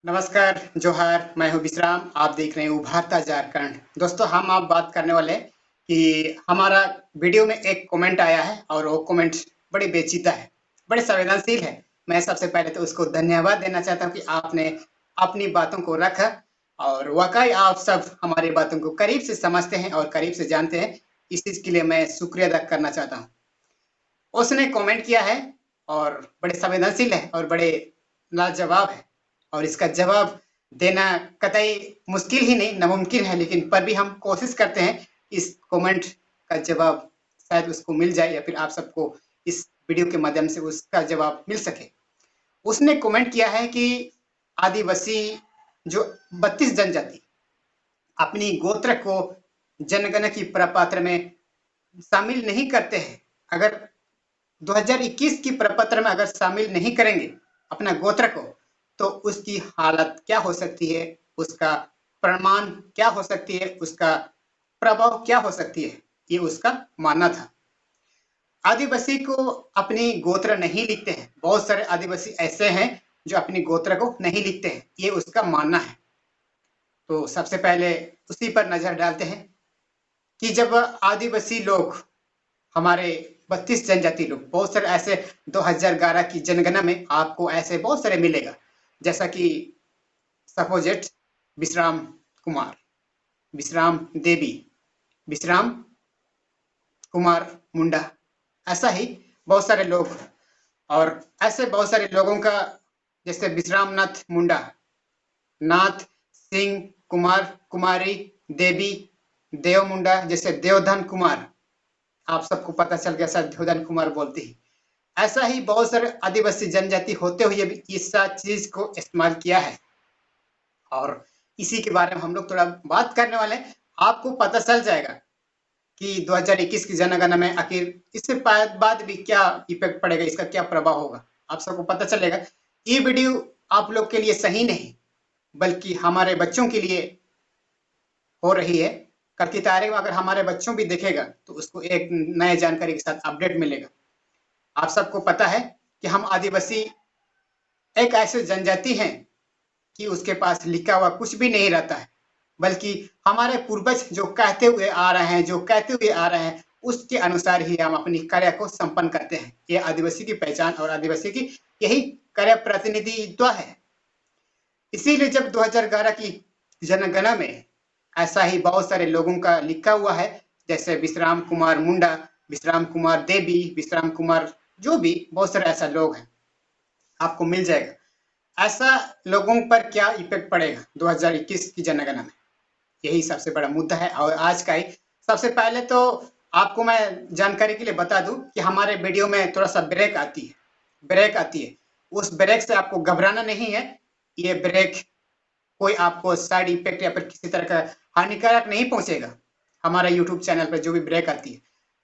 नमस्कार, जोहार, मैं हूँ विश्राम, आप देख रहे हैं उभारता झारखंड। दोस्तों हम आप बात करने वाले हैं कि हमारा वीडियो में एक कमेंट आया है और वो कमेंट बड़ी पेचीदा है, बड़े संवेदनशील है। मैं सबसे पहले तो उसको धन्यवाद देना चाहता हूँ कि आपने अपनी बातों को रखा और वाक़ई आप सब हमारी बातों को करीब से समझते हैं और करीब से जानते हैं। इस चीज़ के लिए मैं शुक्रिया अदा करना चाहता हूँ। उसने कमेंट किया है और बड़े संवेदनशील है और बड़े लाजवाब है और इसका जवाब देना कतई मुश्किल ही नहीं नामुमकिन है, लेकिन पर भी हम कोशिश करते हैं इस कमेंट का जवाब शायद उसको मिल जाए या फिर आप सबको इस वीडियो के माध्यम से उसका जवाब मिल सके। उसने कमेंट किया है कि आदिवासी जो 32 जनजाति अपनी गोत्र को जनगणना की प्रपत्र में शामिल नहीं करते हैं। अगर 2021 की प्रपत्र में अगर शामिल नहीं करेंगे अपना गोत्र को, तो उसकी हालत क्या हो सकती है, उसका प्रमाण क्या हो सकती है, उसका प्रभाव क्या हो सकती है, ये उसका मानना था। आदिवासी को अपनी गोत्र नहीं लिखते हैं, बहुत सारे आदिवासी ऐसे हैं जो अपनी गोत्र को नहीं लिखते हैं, ये उसका मानना है। तो सबसे पहले उसी पर नजर डालते हैं कि जब आदिवासी लोग हमारे 32 जनजाति लोग, बहुत सारे ऐसे 2011 की जनगणना में आपको ऐसे बहुत सारे मिलेगा, जैसा कि सपोजेट विश्राम कुमार, विश्राम देवी, विश्राम कुमार मुंडा, ऐसा ही बहुत सारे लोग। और ऐसे बहुत सारे लोगों का जैसे विश्राम नाथ मुंडा, नाथ सिंह कुमार कुमारी देवी देव मुंडा, जैसे देवधन कुमार, आप सबको पता चल गया शायद देवधन कुमार बोलते ही। ऐसा ही बहुत सारे आदिवासी जनजाति होते हुए भी इस चीज को इस्तेमाल किया है और इसी के बारे में हम लोग थोड़ा बात करने वाले हैं। आपको पता चल जाएगा कि 2021 की जनगणना में आखिर इससे बाद भी क्या इफेक्ट पड़ेगा, इसका क्या प्रभाव होगा, आप सबको पता चलेगा। ये वीडियो आप लोग के लिए सही नहीं बल्कि हमारे बच्चों के लिए हो रही है। कल की तारीख में अगर हमारे बच्चों भी देखेगा तो उसको एक नए जानकारी के साथ अपडेट मिलेगा। आप सबको पता है कि हम आदिवासी एक ऐसे जनजाति हैं कि उसके पास लिखा हुआ कुछ भी नहीं रहता है, बल्कि हमारे पूर्वज जो कहते हुए आ रहे हैं, जो कहते हुए आ रहे हैं, उसके अनुसार ही हम अपनी कार्य को संपन्न करते हैं। ये आदिवासी की पहचान और आदिवासी की यही कार्य प्रतिनिधित्व है। इसीलिए जब 2011 की जनगणना में ऐसा ही बहुत सारे लोगों का लिखा हुआ है, जैसे विश्राम कुमार मुंडा, विश्राम कुमार देवी, विश्राम कुमार, जो भी बहुत सारे ऐसा लोग हैं, आपको मिल जाएगा। ऐसा लोगों पर क्या इफेक्ट पड़ेगा 2021 की जनगणना में, यही सबसे बड़ा मुद्दा है और आज का ही। सबसे पहले तो आपको मैं जानकारी के लिए बता दूं कि हमारे वीडियो में थोड़ा सा ब्रेक आती है। उस ब्रेक से आपको घबराना नहीं है। ये ब्रेक कोई आपको साइड इफेक्ट या फिर किसी तरह का हानिकारक नहीं पहुंचेगा। हमारा यूट्यूब चैनल पर जो भी ब्रेक आती है,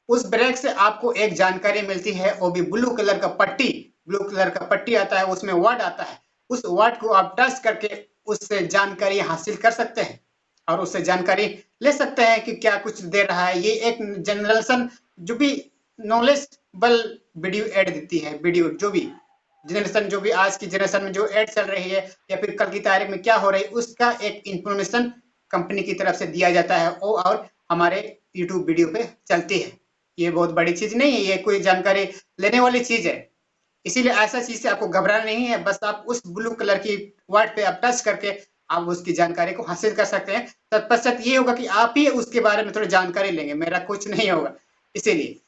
उस ब्रेक से आपको एक जानकारी मिलती है, वो भी ब्लू कलर का पट्टी आता है, उसमें वर्ड आता है। उस वर्ड को आप टच करके उससे जानकारी हासिल कर सकते हैं और उससे जानकारी ले सकते हैं कि क्या कुछ दे रहा है। ये एक जनरलेशन जो भी नॉलेजेबल वीडियो ऐड देती है, वीडियो जो भी जनरेशन, जो भी आज की जनरेशन में जो एड चल रही है या फिर कल की तारीख में क्या हो रही है, उसका एक इंफॉर्मेशन कंपनी की तरफ से दिया जाता है वो और हमारे यूट्यूब वीडियो पे चलती है। ये बहुत बड़ी चीज नहीं है, ये कोई जानकारी लेने वाली चीज है। इसीलिए ऐसा चीज से आपको घबराना नहीं है, बस आप उस ब्लू कलर की वर्ड पे आप टच करके आप उसकी जानकारी को हासिल कर सकते हैं। तत्पश्चात ये होगा कि आप ही उसके बारे में थोड़ी जानकारी लेंगे, मेरा कुछ नहीं होगा। इसीलिए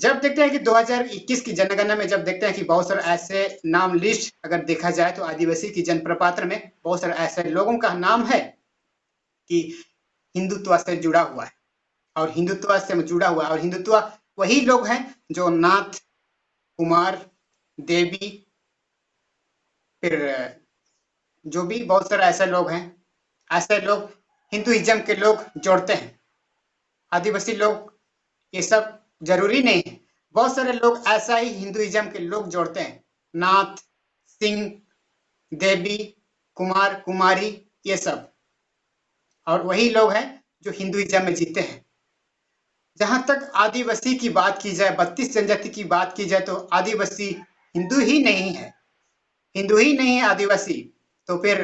जब देखते हैं कि 2021 की जनगणना में जब देखते हैं कि बहुत सारे ऐसे नाम लिस्ट अगर देखा जाए तो आदिवासी की जनप्रपत्र में बहुत सारे ऐसे लोगों का नाम है कि हिंदुत्व से जुड़ा हुआ है और हिंदुत्व वही लोग हैं जो नाथ कुमार देवी, फिर जो भी बहुत सारे ऐसे लोग हैं, ऐसे लोग हिंदुइज्म के लोग जोड़ते हैं। आदिवासी लोग ये सब जरूरी नहीं है, बहुत सारे लोग ऐसा ही हिंदुइज्म के लोग जोड़ते हैं, नाथ सिंह देवी कुमार कुमारी, ये सब, और वही लोग हैं जो हिंदुइज्म में जीते हैं। जहां तक आदिवासी की बात की जाए, 32 जनजाति की बात की जाए, तो आदिवासी हिंदू ही नहीं है, हिंदू ही नहीं है आदिवासी, तो फिर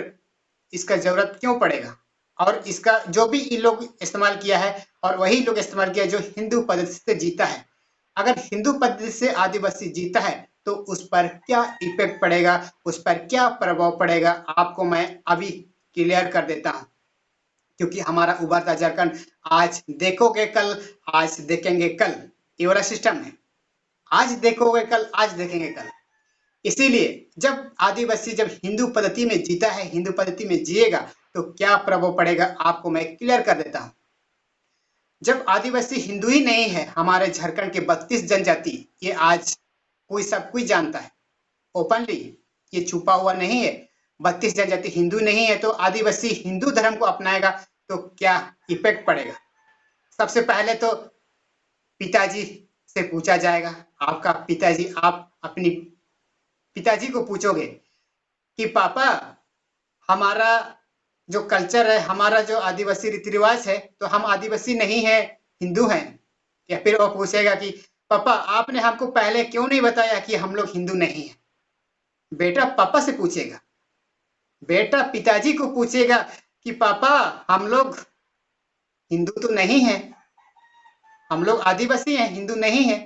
इसका जरूरत क्यों पड़ेगा, और इसका जो भी इन लोग इस्तेमाल किया है और वही लोग इस्तेमाल किया जो हिंदू पद्धति से जीता है। अगर हिंदू पद्धति से आदिवासी जीता है तो उस पर क्या इफेक्ट पड़ेगा, उस पर क्या प्रभाव पड़ेगा, आपको मैं अभी क्लियर कर देता हूँ। क्योंकि हमारा उभरता झारखंड आज देखोगे कल, आज देखेंगे कल, ये वाला सिस्टम है। आज देखोगे कल, आज देखेंगे कल। इसीलिए जब आदिवासी जब हिंदू पद्धति में जीता है, हिंदू पद्धति में जिएगा तो क्या प्रभाव पड़ेगा आपको मैं क्लियर कर देता हूँ। जब आदिवासी हिंदू ही नहीं है, हमारे झारखंड के 32 जनजाति, ये आज कोई सब कोई जानता है ओपनली, ये छुपा हुआ नहीं है। 32 जनजाति हिंदू नहीं है तो आदिवासी हिंदू धर्म को अपनाएगा तो क्या इफेक्ट पड़ेगा। सबसे पहले तो पिताजी से पूछा जाएगा, आपका पिताजी, आप अपनी पिताजी को पूछोगे कि पापा हमारा जो कल्चर है, हमारा जो आदिवासी रीति रिवाज है, तो हम आदिवासी नहीं है, हिंदू हैं। या फिर वो पूछेगा कि पापा आपने हमको पहले क्यों नहीं बताया कि हम लोग हिंदू नहीं है। बेटा पापा से पूछेगा, बेटा पिताजी को पूछेगा कि पापा हम लोग हिंदू तो नहीं है, हम लोग आदिवासी हैं, हिंदू नहीं है।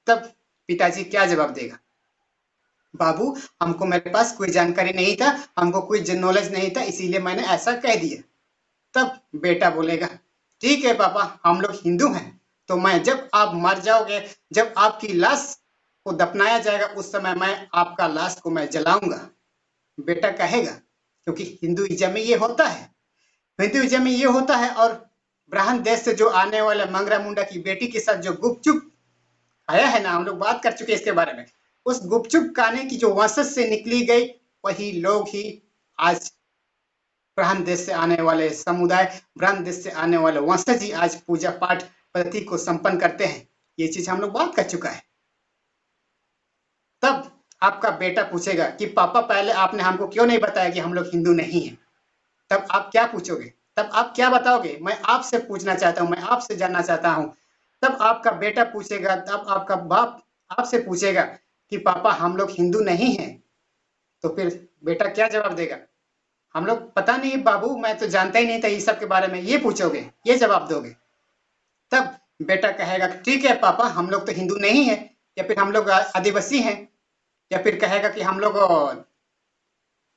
तब पिताजी क्या जवाब देगा, बाबू हमको, मेरे पास कोई जानकारी नहीं था, हमको कोई नॉलेज नहीं था, इसीलिए मैंने ऐसा कह दिया। तब बेटा बोलेगा ठीक है पापा हम लोग हिंदू हैं, तो मैं जब आप मर जाओगे, जब आपकी लाश को दफनाया जाएगा उस समय मैं आपका लाश को मैं जलाऊंगा। बेटा कहेगा, क्योंकि हिंदुइज्म में ये होता है, हिंदुइज्म में ये होता है। और ब्राह्मण देश से जो आने वाला मंगरा मुंडा की बेटी के साथ जो गुपचुप आया है ना, हम लोग बात कर चुके हैं इसके बारे में। उस गुपचुप खाने की जो वंशज से निकली गई वही लोग ही आज ब्राह्मण देश से आने वाले समुदाय, ब्राह्मण देश से आने वाले वंशज ही आज पूजा पाठ पद्धति को संपन्न करते हैं। ये चीज हम लोग बात कर चुका है। तब आपका बेटा पूछेगा कि पापा पहले आपने हमको क्यों नहीं बताया कि हम लोग हिंदू नहीं है। तब आप क्या पूछोगे, तब आप क्या बताओगे, मैं आपसे पूछना चाहता हूँ, मैं आपसे जानना चाहता हूँ। तब आपका बेटा पूछेगा, तब आपका बाप आपसे पूछेगा कि पापा हम लोग हिंदू नहीं हैं। तो फिर बेटा क्या जवाब देगा, हम लोग पता नहीं बाबू, मैं तो जानता ही नहीं था ये सब के बारे में, ये पूछोगे, ये जवाब दोगे। तब बेटा कहेगा ठीक है पापा हम लोग तो हिंदू नहीं है, या फिर हम लोग आदिवासी हैं, या फिर कहेगा कि हम लोग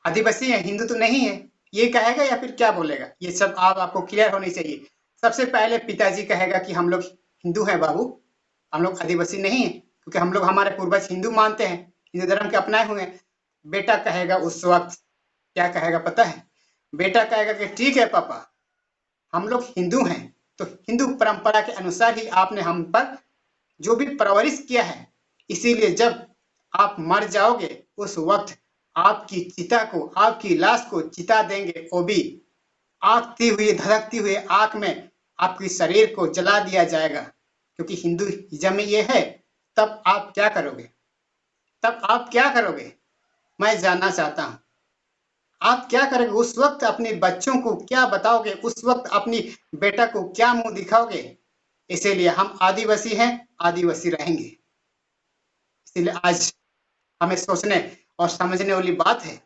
आदिवासी हैं, हिंदू तो नहीं है, ये कहेगा या फिर क्या बोलेगा। ये सब आपको क्लियर होनी चाहिए। सबसे पहले पिताजी कहेगा कि हम लोग हिंदू हैं बाबू, हम लोग आदिवासी नहीं है, क्योंकि हम लोग हमारे पूर्वज हिंदू मानते हैं, हिंदू धर्म के अपनाए हुए हैं। बेटा कहेगा उस वक्त क्या कहेगा पता है, बेटा कहेगा कि ठीक है पापा हम लोग हिंदू हैं, तो हिंदू परंपरा के अनुसार ही आपने हम पर जो भी परवरिश किया है, इसीलिए जब आप मर जाओगे उस वक्त आपकी चिता को, आपकी लाश को चिता देंगे, वो भी आगती हुई धधकती हुई आग में आपके शरीर को जला दिया जाएगा, क्योंकि हिंदुइज्म में ये है। तब आप क्या करोगे, तब आप क्या करोगे, मैं जानना चाहता हूँ। आप क्या करोगे उस वक्त, अपने बच्चों को क्या बताओगे उस वक्त, अपनी बेटा को क्या मुंह दिखाओगे। इसीलिए हम आदिवासी हैं, आदिवासी रहेंगे। इसीलिए आज हमें सोचने और समझने वाली बात है,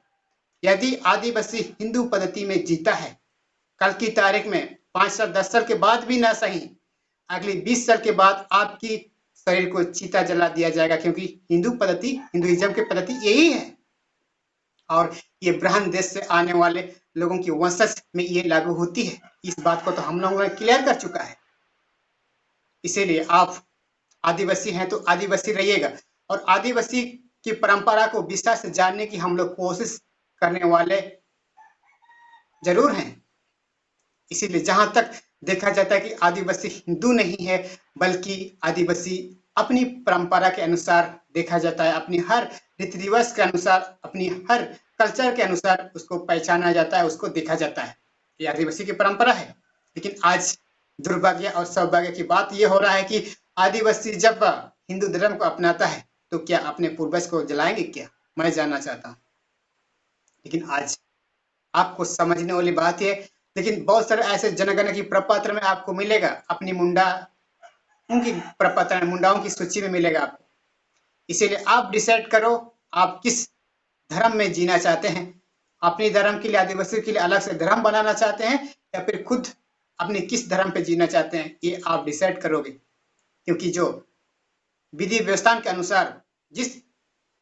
यदि आदिवासी हिंदू पद्धति में जीता है, कल की तारीख में 5 साल 10 साल के बाद भी ना सही, अगली 20 साल के बाद आपकी शरीर को चिता जला दिया जाएगा, क्योंकि हिंदू पद्धति, हिंदुइज्म की पद्धति यही है। और ये ब्राह्मण देश से आने वाले लोगों की वंशज में ये लागू होती है। इस बात को तो हम लोगों ने क्लियर कर चुका है। इसीलिए आप आदिवासी हैं तो आदिवासी रहिएगा, और आदिवासी की परंपरा को विस्तार से जानने की हम लोग कोशिश करने वाले जरूर हैं। इसीलिए जहां तक देखा जाता है कि आदिवासी हिंदू नहीं है, बल्कि आदिवासी अपनी परंपरा के अनुसार देखा जाता है, अपनी हर रीति रिवाज के अनुसार, अपनी हर कल्चर के अनुसार उसको पहचाना जाता है, उसको देखा जाता है। ये आदिवासी की परंपरा है। लेकिन आज दुर्भाग्य और सौभाग्य की बात यह हो रहा है कि आदिवासी जब हिंदू धर्म को अपनाता है तो क्या अपने पूर्वज को जलाएंगे क्या, मैं जानना चाहता हूँ। लेकिन आज आपको समझने वाली बात है, लेकिन बहुत सारे ऐसे जनगण की प्रपत्र में आपको मिलेगा, अपनी मुंडा उनकी प्रपत्र में, मुंडाओं की सूची में मिलेगा आपको। इसीलिए आप डिसाइड करो आप किस धर्म में जीना चाहते हैं, अपने धर्म के लिए, आदिवासियों के लिए अलग से धर्म बनाना चाहते हैं या फिर खुद अपने किस धर्म पे जीना चाहते हैं, ये आप डिसाइड करोगे। क्योंकि जो विधि व्यवस्था के अनुसार, जिस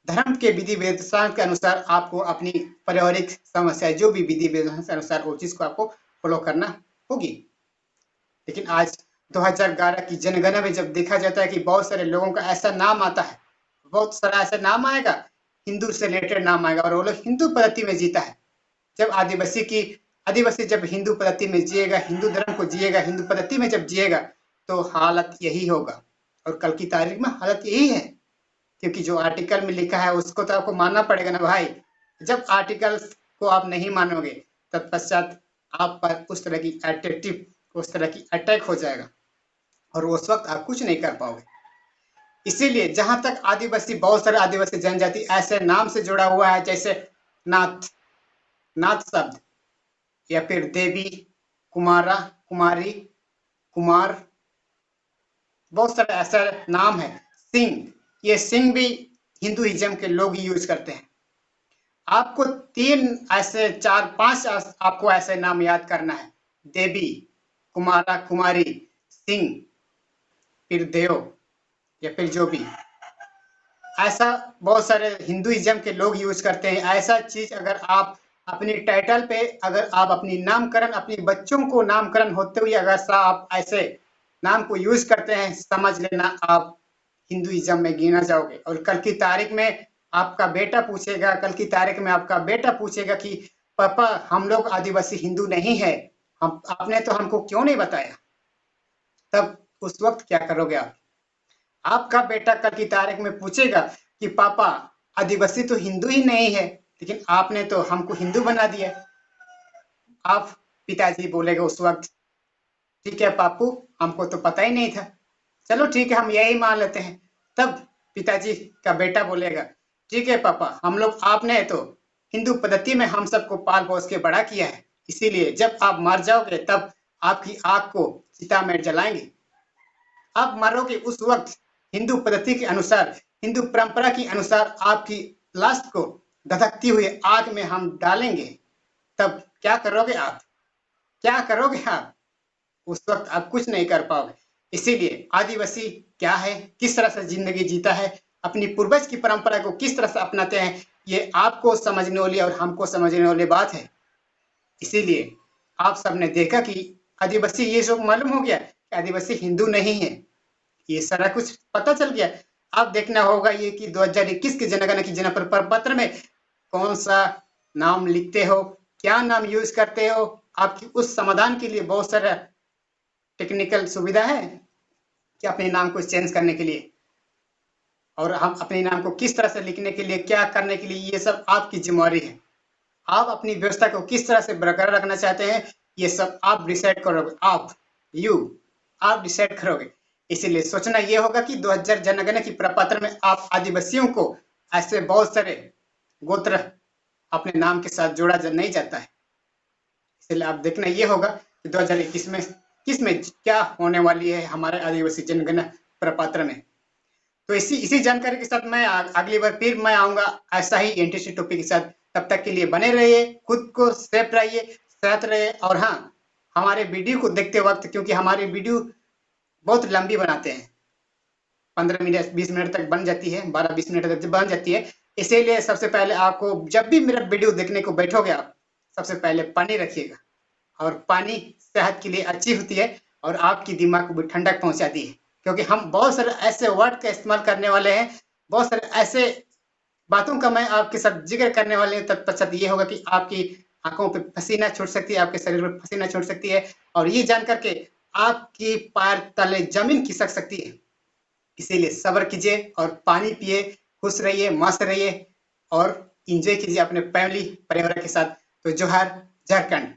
धर्म के विधि व्यवस्था के अनुसार आपको अपनी पारिवारिक समस्या, जो भी विधि व्यवस्था के अनुसार वो चीज को आपको फॉलो करना होगी। लेकिन आज 2011 की जनगणना में जब देखा जाता है कि बहुत सारे लोगों का ऐसा नाम आता है, बहुत सारा ऐसा नाम आएगा, हिंदू से रिलेटेड नाम आएगा और वो लोग हिंदू पद्धति में जीता है। जब आदिवासी जब हिंदू पद्धति में जिएगा, हिंदू धर्म को जिएगा, हिंदू पद्धति में जब जिएगा, तो हालत यही होगा। और कल की तारीख में हालत यही है, क्योंकि जो आर्टिकल में लिखा है उसको तो आपको मानना पड़ेगा ना भाई। जब आर्टिकल को आप नहीं मानोगे, तत्पश्चात आप पर उस तरह की अटैक हो जाएगा और उस वक्त आप कुछ नहीं कर पाओगे। इसीलिए जहां तक आदिवासी, बहुत सारे आदिवासी जनजाति ऐसे नाम से जुड़ा हुआ है, जैसे नाथ शब्द, या फिर देवी, कुमारा, कुमारी, कुमार, बहुत सारे ऐसे नाम है। सिंह, ये सिंह भी हिंदुइज्म के लोग यूज करते हैं। आपको 4-5 आपको ऐसे नाम याद करना है, देवी, कुमारा, कुमारी, सिंह, फिर देव, या फिर जो भी, ऐसा बहुत सारे हिंदुइज्म के लोग यूज करते हैं। ऐसा चीज अगर आप अपनी टाइटल पे, अगर आप अपनी नामकरण, अपने बच्चों को नामकरण होते हुए अगर आप ऐसे नाम को यूज करते हैं, समझ लेना आप हिंदुइज्म में गिना जाओगे। और कल की तारीख में आपका बेटा पूछेगा कि पापा हम लोग आदिवासी हिंदू नहीं है, आपने तो हमको क्यों नहीं बताया। तब उस वक्त क्या करोगे आप? आपका बेटा कल की तारीख में पूछेगा कि पापा आदिवासी तो हिंदू ही नहीं है, लेकिन आपने तो हमको हिंदू बना दिया। आप पिताजी बोलेगा उस वक्त, ठीक है पापू, हमको तो पता ही नहीं था, चलो ठीक है हम यही मान लेते हैं। तब पिताजी का बेटा बोलेगा, ठीक है पापा, हम लोग, आपने तो हिंदू पद्धति में हम सबको पाल पोस के बड़ा किया है, इसीलिए जब आप मर जाओगे तब आपकी आग को चिता में जलाएंगे। आप मरोगे उस वक्त हिंदू पद्धति के अनुसार, हिंदू परंपरा के अनुसार आपकी लाश को धधकती हुई आग में हम डालेंगे। तब क्या करोगे आप? उस वक्त आप कुछ नहीं कर पाओगे। इसीलिए आदिवासी क्या है, किस तरह से जिंदगी जीता है, अपनी पूर्वज की परंपरा को किस तरह से अपनाते हैं, ये आपको समझने वाली और हमको समझने वाली बात है। इसीलिए आप सबने देखा कि आदिवासी, ये सब मालूम हो गया कि आदिवासी हिंदू नहीं है, ये सारा कुछ पता चल गया। अब देखना होगा ये कि 2021 की जनगणना की जनगणना पत्र में कौन सा नाम लिखते हो, क्या नाम यूज करते हो। आपकी उस समाधान के लिए बहुत सारा टेक्निकल सुविधा है कि अपने नाम को चेंज करने के लिए, और हम अपने नाम को किस तरह से लिखने के लिए, क्या करने के लिए, ये सब आपकी जिम्मेवारी है। आप अपनी व्यवस्था को किस तरह से बरकरार रखना चाहते हैं, ये सब आप डिसाइड करोगे। आप डिसाइड करोगे। इसीलिए सोचना ये होगा कि 2000 जनगणना की प्रपत्र में आप आदिवासियों को ऐसे बहुत सारे गोत्र अपने नाम के साथ जोड़ा नहीं जाता है। इसलिए आप देखना ये होगा कि 2021 में किस में क्या होने वाली है हमारे आदिवासी जनगणना प्रपत्र में। तो इसी जानकारी के साथ मैं अगली बार फिर मैं आऊंगा ऐसा ही इंटरेस्टिंग टॉपिक के साथ। तब तक के लिए बने रहिए, खुद को सेफ रहिए, साथ रहिए। और हाँ, हमारे वीडियो को देखते वक्त, क्योंकि हमारी वीडियो बहुत लंबी बनाते हैं, 15 मिनट 20 मिनट तक बन जाती है, 12-20 मिनट तक बन जाती है। इसीलिए सबसे पहले आपको जब भी मेरा वीडियो देखने को बैठोगे, आप सबसे पहले पानी रखिएगा। और पानी सेहत के लिए अच्छी होती है और आपकी दिमाग को भी ठंडक पहुंचाती है, क्योंकि हम बहुत सारे ऐसे वर्ड का इस्तेमाल करने वाले हैं, बहुत सारे ऐसे बातों का मैं आपके साथ जिक्र करने वाले हैं। तत्पश्चात ये होगा कि आपकी आंखों पे पसीना छूट सकती है, आपके शरीर पर पसीना छूट सकती है, और ये जान करके आपकी पैर तले जमीन खिसक सकती है। इसीलिए सब्र कीजिए और पानी पिए, खुश रहिए, मस्त रहिए और एंजॉय कीजिए अपने फैमिली परिवार के साथ। तो जोहार, झारखंड।